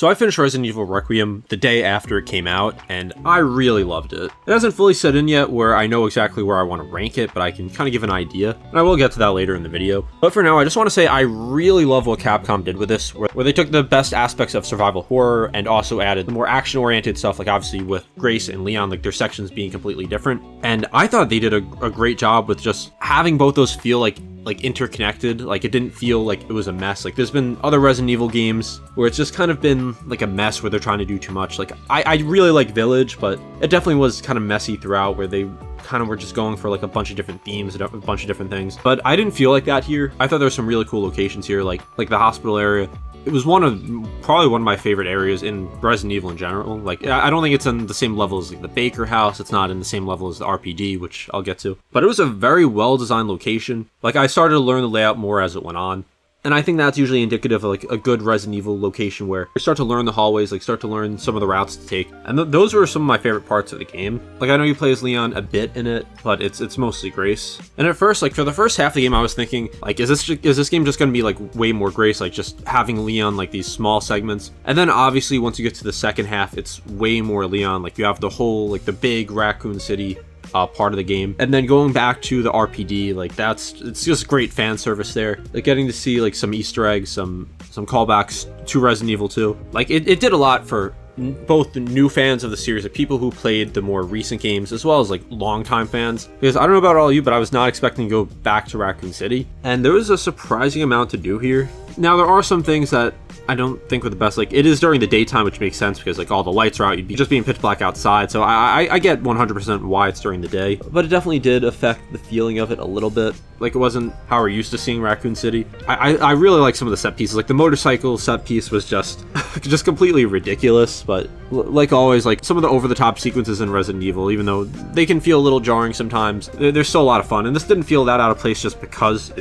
So I finished Resident Evil Requiem the day after it came out, and I really loved it. It hasn't fully set in yet where I know exactly where I want to rank it, but I can kind of give an idea, and I will get to that later in the video. But for now, I just want to say I really love what Capcom did with this, where they took the best aspects of survival horror and also added the more action-oriented stuff, like obviously with Grace and Leon, like their sections being completely different. And I thought they did a great job with just having both those feel like interconnected. Like it didn't feel like it was a mess. Like there's been other Resident Evil games where it's just kind of been like a mess where they're trying to do too much. Like I really like Village, but it definitely was kind of messy throughout, where they kind of were just going for like a bunch of different themes and a bunch of different things. But I didn't feel like that here. I thought there were some really cool locations here, like the hospital area. It was probably one of my favorite areas in Resident Evil in general. Like, I don't think it's on the same level as like the Baker House. It's not in the same level as the RPD, which I'll get to. But it was a very well-designed location. Like, I started to learn the layout more as it went on. And I think that's usually indicative of like a good Resident Evil location where you start to learn the hallways, like start to learn some of the routes to take. And those were some of my favorite parts of the game. Like I know you play as Leon a bit in it, but it's mostly Grace. And at first, like for the first half of the game, I was thinking like, is this game just gonna be like way more Grace, like just having Leon like these small segments? And then obviously once you get to the second half, it's way more Leon. Like you have the whole like the big Raccoon City part of the game, and then going back to the RPD, like it's just great fan service there. Like getting to see like some Easter eggs, some callbacks to Resident Evil 2. Like it did a lot for both the new fans of the series, like people who played the more recent games, as well as like longtime fans. Because I don't know about all of you, but I was not expecting to go back to Raccoon City, and there was a surprising amount to do here. Now there are some things that I don't think were the best. Like it is during the daytime, which makes sense because like all the lights are out, you'd be just being pitch black outside. So I get 100% why it's during the day, but it definitely did affect the feeling of it a little bit. Like it wasn't how we're used to seeing Raccoon City. I really like some of the set pieces. Like the motorcycle set piece was just completely ridiculous. But like always, like some of the over-the-top sequences in Resident Evil, even though they can feel a little jarring sometimes, they're still a lot of fun. And this didn't feel that out of place just because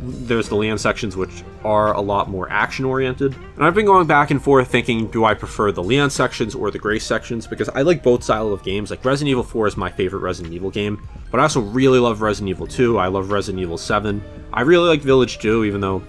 there's the Leon sections, which are a lot more action oriented. And I've been going back and forth thinking, do I prefer the Leon sections or the Grace sections? Because I like both style of games. Like Resident Evil 4 is my favorite Resident Evil game, but I also really love Resident Evil 2. I love Resident Evil 7. I really like Village 2, even though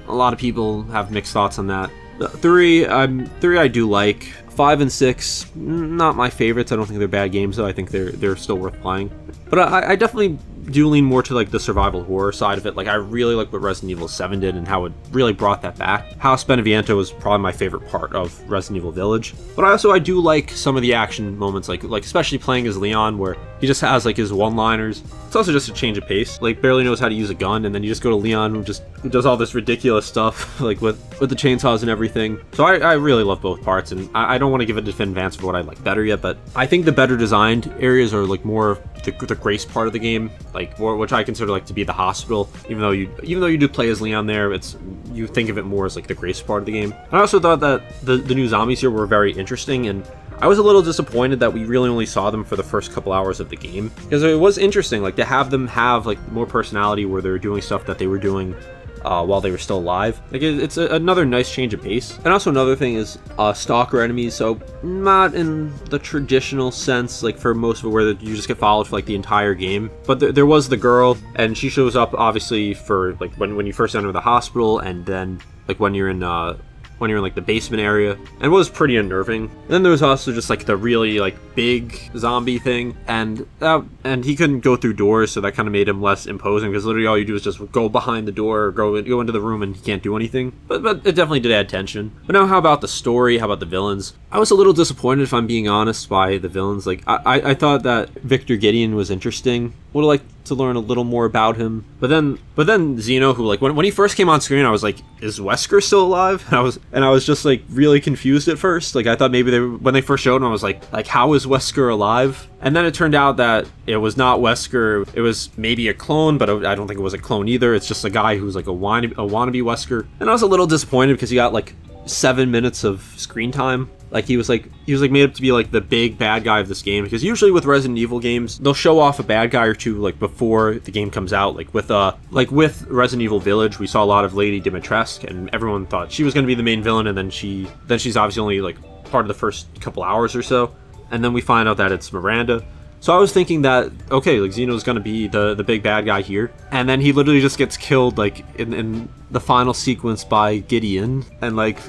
a lot of people have mixed thoughts on that. 3 I do like. 5 and 6, not my favorites. I don't think they're bad games, though. I think they're still worth playing. But I definitely do lean more to like the survival horror side of it. Like I really like what Resident Evil 7 did and how it really brought that back. House Beneviento was probably my favorite part of Resident Evil Village. But I do like some of the action moments, like especially playing as Leon, where he just has like his one-liners. It's also just a change of pace. Like barely knows how to use a gun, and then you just go to Leon who does all this ridiculous stuff like with the chainsaws and everything. So I really love both parts, and I don't want to give a definitive answer for what I like better yet, but I think the better designed areas are like more the Grace part of the game, like which I consider like to be the hospital. Even though you do play as Leon there, you think of it more as like the Grace part of the game. And I also thought that the new zombies here were very interesting, and I was a little disappointed that we really only saw them for the first couple hours of the game, because it was interesting like to have them have like more personality where they're doing stuff that they were doing while they were still alive. Like it's another nice change of pace. And also another thing is stalker enemies, so not in the traditional sense like for most of it where you just get followed for like the entire game, but there was the girl, and she shows up obviously for like when you first enter the hospital, and then like when you're in like the basement area, and it was pretty unnerving. And then there was also just like the really like big zombie thing, and he couldn't go through doors, so that kind of made him less imposing, because literally all you do is just go behind the door or go into the room and he can't do anything. But it definitely did add tension. But now how about the story? How about the villains? I was a little disappointed, if I'm being honest, by the villains. Like I thought that Victor Gideon was interesting. Would have liked to learn a little more about him. But then Zeno, who like when he first came on screen, I was like, is Wesker still alive? And I was just like really confused at first. Like I thought maybe when they first showed him, I was like how is Wesker alive? And then it turned out that it was not Wesker. It was maybe a clone, but I don't think it was a clone either. It's just a guy who's like a wannabe Wesker. And I was a little disappointed because he got like 7 minutes of screen time. Like he was made up to be like the big bad guy of this game, because usually with Resident Evil games they'll show off a bad guy or two like before the game comes out. Like with Resident Evil Village, we saw a lot of Lady Dimitrescu, and everyone thought she was going to be the main villain, and then she's obviously only like part of the first couple hours or so, and then we find out that it's Miranda. So I was thinking that, okay, like Xeno's gonna be the big bad guy here, and then he literally just gets killed like in the final sequence by Gideon, and like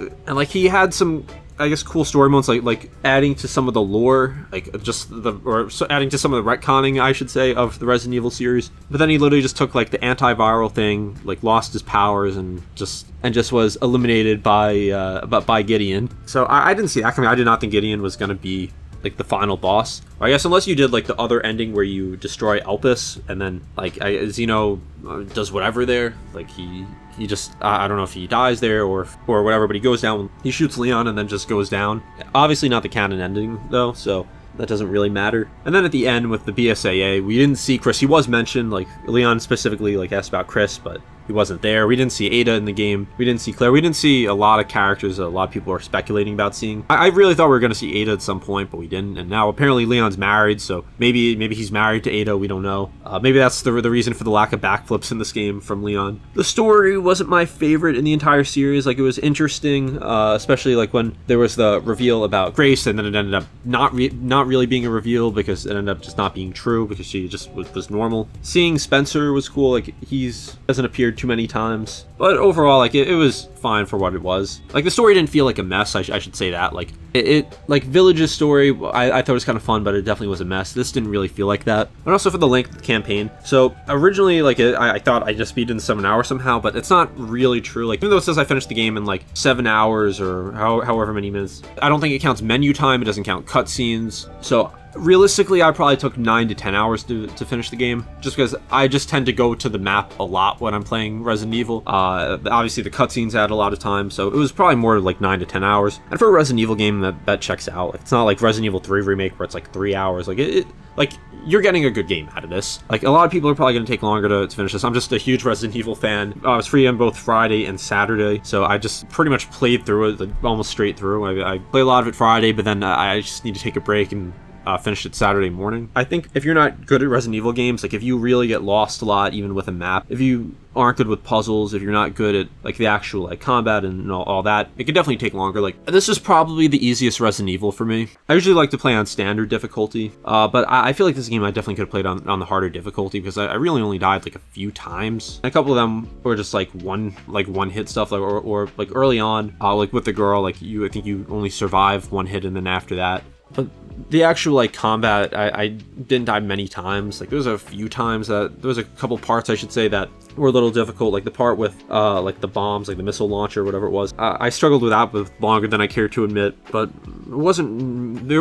he had some I guess, cool story modes, like adding to some of the lore, like adding to some of the retconning, I should say, of the Resident Evil series. But then he literally just took like the antiviral thing, like lost his powers, and just was eliminated by Gideon. So I didn't see that coming. I did not think Gideon was gonna be like the final boss. I guess unless you did like the other ending where you destroy Elpis and then like Xeno does whatever there. Like he just I don't know if he dies there or whatever, but he goes down. He shoots Leon and then just goes down. Obviously not the canon ending though, so that doesn't really matter. And then at the end with the BSAA, we didn't see Chris. He was mentioned, like Leon specifically like asked about Chris, but he wasn't there. We didn't see Ada in the game. We didn't see Claire. We didn't see a lot of characters that a lot of people are speculating about seeing. I really thought we were going to see Ada at some point, but we didn't. And now apparently Leon's married, so maybe he's married to Ada. We don't know. Maybe that's the reason for the lack of backflips in this game from Leon. The story wasn't my favorite in the entire series. Like, it was interesting, especially like when there was the reveal about Grace, and then it ended up not really being a reveal because it ended up just not being true because she just was normal. Seeing Spencer was cool. Like, he's doesn't appear too many times, but overall, like it was fine for what it was. Like, the story didn't feel like a mess. I should say that. Like it like Village's story, I thought it was kind of fun, but it definitely was a mess. This didn't really feel like that. And also for the length of the campaign. So originally, like I thought I just beat it in 7 hours somehow, but it's not really true. Like, even though it says I finished the game in like 7 hours or however many minutes, I don't think it counts menu time. It doesn't count cutscenes. So realistically, I probably took 9 to 10 hours to finish the game, just because I just tend to go to the map a lot when I'm playing Resident Evil. Obviously, the cutscenes add a lot of time, so it was probably more like 9 to 10 hours. And for a Resident Evil game, that checks out. Like, it's not like Resident Evil 3 Remake where it's like 3 hours. Like, like, you're getting a good game out of this. Like, a lot of people are probably going to take longer to finish this. I'm just a huge Resident Evil fan. I was free on both Friday and Saturday, so I just pretty much played through it, like, almost straight through. I played a lot of it Friday, but then I just need to take a break and finished it Saturday morning. I think if you're not good at Resident Evil games, like if you really get lost a lot, even with a map, if you aren't good with puzzles, if you're not good at like the actual like combat and all that, it could definitely take longer. Like, this is probably the easiest Resident Evil for me. I usually like to play on standard difficulty, but I feel like this game I definitely could have played on the harder difficulty because I really only died like a few times. And a couple of them were just like one hit stuff, like or like early on, like with the girl, like I think you only survive one hit, and then after that. But the actual like combat, I didn't die many times. Like, there was a few times that there was a couple parts, I should say, that were a little difficult. Like the part with like the bombs, like the missile launcher, whatever it was. I struggled with that with longer than I care to admit, but there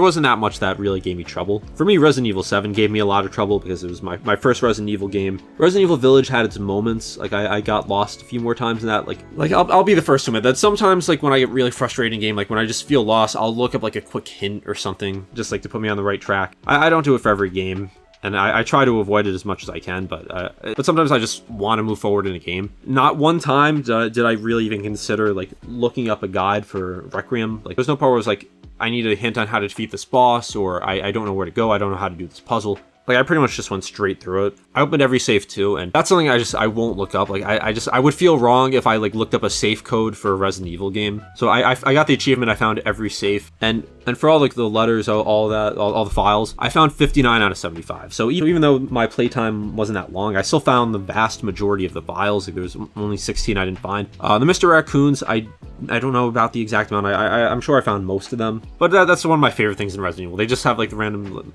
wasn't that much that really gave me trouble. For me, Resident Evil 7 gave me a lot of trouble because it was my first Resident Evil game. Resident Evil Village had its moments. Like, I got lost a few more times in that. Like I'll be the first to admit that sometimes, like when I get really frustrated in game, like when I just feel lost, I'll look up like a quick hint or something, just like to put me on the right track. I don't do it for every game, and I try to avoid it as much as I can, but sometimes I just want to move forward in a game. Not one time did I really even consider like looking up a guide for Requiem. Like, there's no part where it was like, I need a hint on how to defeat this boss, or I don't know where to go, I don't know how to do this puzzle. Like, I pretty much just went straight through it. I opened every safe too, and that's something I won't look up. Like, I would feel wrong if I like looked up a safe code for a Resident Evil game. So I got the achievement. I found every safe, and for all like the letters, all the files, I found 59 out of 75. So even though my playtime wasn't that long, I still found the vast majority of the files. Like, there was only 16 I didn't find. The Mr. Raccoons, I don't know about the exact amount. I'm sure I found most of them, but that's one of my favorite things in Resident Evil. They just have like the random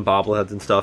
bobbleheads and stuff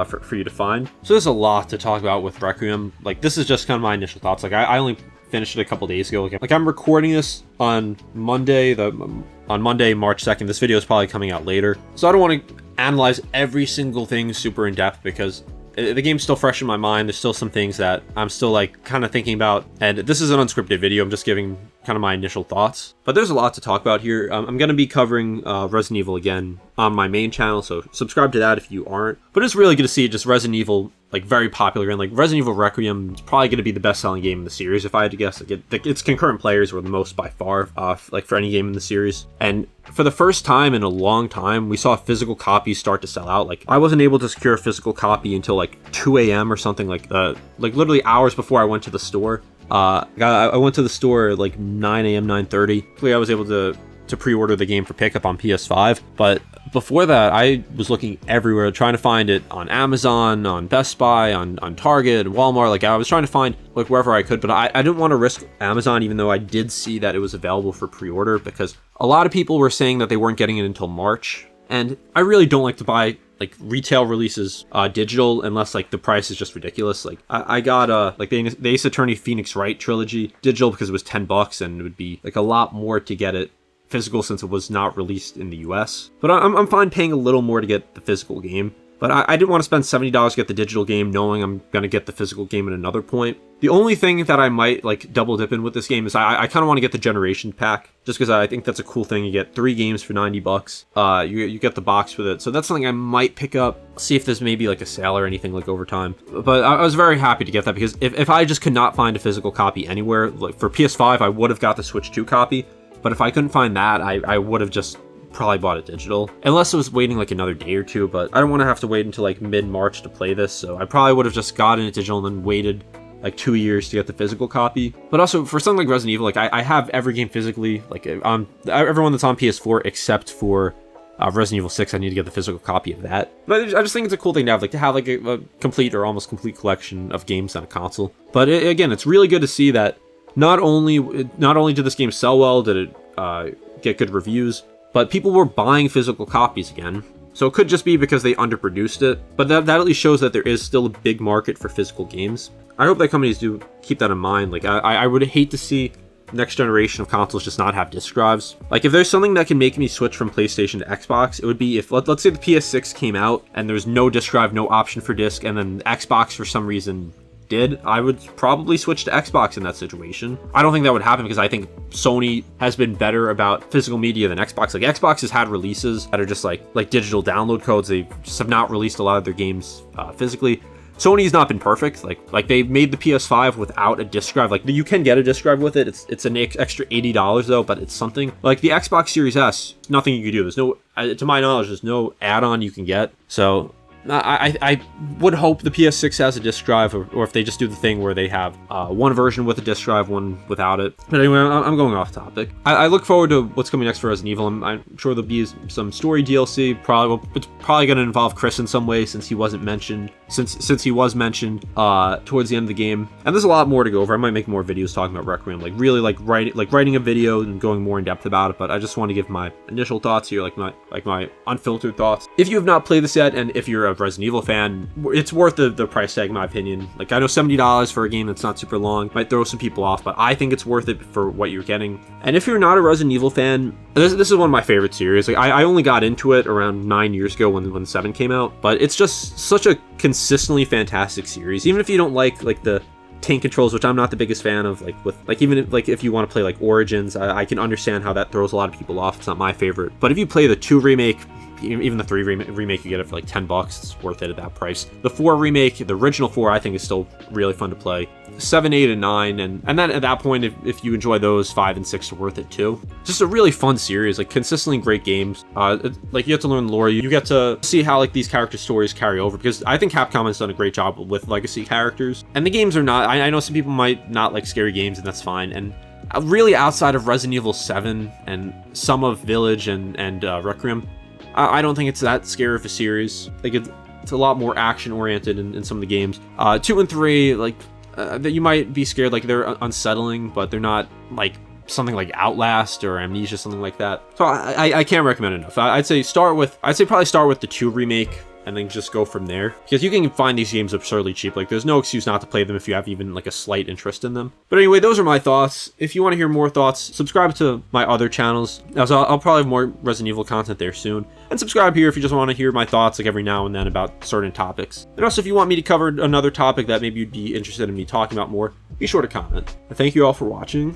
for you to find. So there's a lot to talk about with Requiem. Like, this is just kind of my initial thoughts. Like, I only finished it a couple days ago. Like, I'm recording this on Monday, March 2nd. This video is probably coming out later, so I don't want to analyze every single thing super in depth because the game's still fresh in my mind. There's still some things that I'm still like kind of thinking about, and this is an unscripted video. I'm just giving kind of my initial thoughts, but there's a lot to talk about here. I'm going to be covering Resident Evil again on my main channel, so subscribe to that if you aren't. But it's really good to see just Resident Evil like very popular, and like Resident Evil Requiem is probably going to be the best-selling game in the series if I had to guess. Like, its concurrent players were the most by far, like for any game in the series. And for the first time in a long time, we saw physical copies start to sell out. Like, I wasn't able to secure a physical copy until like 2 a.m. or something, like literally hours before I went to the store. I went to the store at like 9 a.m., 9:30. I was able to pre-order the game for pickup on PS5, but before that, I was looking everywhere, trying to find it on Amazon, on Best Buy, on Target, Walmart. Like, I was trying to find like wherever I could, but I didn't want to risk Amazon, even though I did see that it was available for pre-order, because a lot of people were saying that they weren't getting it until March. And I really don't like to buy like retail releases digital unless like the price is just ridiculous. Like I got like the Ace Attorney Phoenix Wright trilogy digital because it was $10 and it would be like a lot more to get it physical since it was not released in the US. But I'm fine paying a little more to get the physical game. But I didn't want to spend $70 to get the digital game knowing I'm going to get the physical game at another point. The only thing that I might like double dip in with this game is I kind of want to get the Generation Pack, just because I think that's a cool thing. You get 3 games for $90. You get the box with it. So that's something I might pick up, see if there's maybe like a sale or anything like over time. But I was very happy to get that, because if I just could not find a physical copy anywhere, like for PS5, I would have got the Switch 2 copy. But if I couldn't find that, I would have just probably bought it digital, unless it was waiting like another day or two. But I don't want to have to wait until like mid-March to play this, so I probably would have just gotten it digital and then waited like 2 years to get the physical copy. But also for something like Resident Evil, like I have every game physically, like everyone that's on PS4 except for Resident Evil 6. I need to get the physical copy of that. But I just think it's a cool thing to have like a complete or almost complete collection of games on a console. But again, it's really good to see that not only did this game sell well, did it get good reviews, but people were buying physical copies again. So it could just be because they underproduced it, but that at least shows that there is still a big market for physical games. I hope that companies do keep that in mind. Like, I would hate to see next generation of consoles just not have disc drives. Like, if there's something that can make me switch from PlayStation to Xbox, it would be if, let's say the PS6 came out and there's no disc drive, no option for disc, and then Xbox for some reason did, I would probably switch to Xbox in that situation. I don't think that would happen because I think Sony has been better about physical media than Xbox. Like, Xbox has had releases that are just like digital download codes. They just have not released a lot of their games physically. Sony's not been perfect. Like they made the PS5 without a disc drive. Like, you can get a disc drive with it. It's an extra $80 though, but it's something. Like the Xbox Series S, nothing you can do. There's no, to my knowledge, there's no add-on you can get. So I would hope the PS6 has a disc drive, or if they just do the thing where they have one version with a disc drive, one without it. But anyway, I'm going off topic. I look forward to what's coming next for Resident Evil. I'm sure there'll be some story DLC. It's probably going to involve Chris in some way, since he wasn't mentioned. Since he was mentioned towards the end of the game. And there's a lot more to go over. I might make more videos talking about Requiem, like really writing a video and going more in depth about it. But I just want to give my initial thoughts here, like my unfiltered thoughts. If you have not played this yet, and if you're a Resident Evil fan, it's worth the price tag in my opinion. Like, I know $70 for a game that's not super long might throw some people off, but I think it's worth it for what you're getting. And if you're not a Resident Evil fan, this is one of my favorite series. Like, I only got into it around 9 years ago when 7 came out, but it's just such a consistently fantastic series. Even if you don't like the tank controls, which I'm not the biggest fan of, even if you want to play like Origins, I can understand how that throws a lot of people off. It's not my favorite. But if you play the 2 remake, even the 3 remake, you get it for like $10. It's worth it at that price. The 4 remake, the original 4, I think is still really fun to play. 7, 8, and 9, and then at that point, if you enjoy those, 5 and 6 are worth it too. Just a really fun series, like consistently great games. Like, you get to learn lore, you get to see how like these character stories carry over, because I think Capcom has done a great job with legacy characters. And the games are not, I know some people might not like scary games, and that's fine. And really, outside of Resident Evil 7 and some of Village and Requiem, I don't think it's that scary of a series. Like, it's a lot more action oriented in some of the games. 2 and 3, like, that you might be scared, like they're unsettling, but they're not like something like Outlast or Amnesia, something like that. So I can't recommend enough. I'd say probably start with the 2 remake and then just go from there, because you can find these games absurdly cheap. Like, there's no excuse not to play them if you have even like a slight interest in them. But anyway, those are my thoughts. If you want to hear more thoughts, subscribe to my other channels. Also, I'll probably have more Resident Evil content there soon. And subscribe here if you just want to hear my thoughts like every now and then about certain topics. And also, if you want me to cover another topic that maybe you'd be interested in me talking about more, be sure to comment. And thank you all for watching.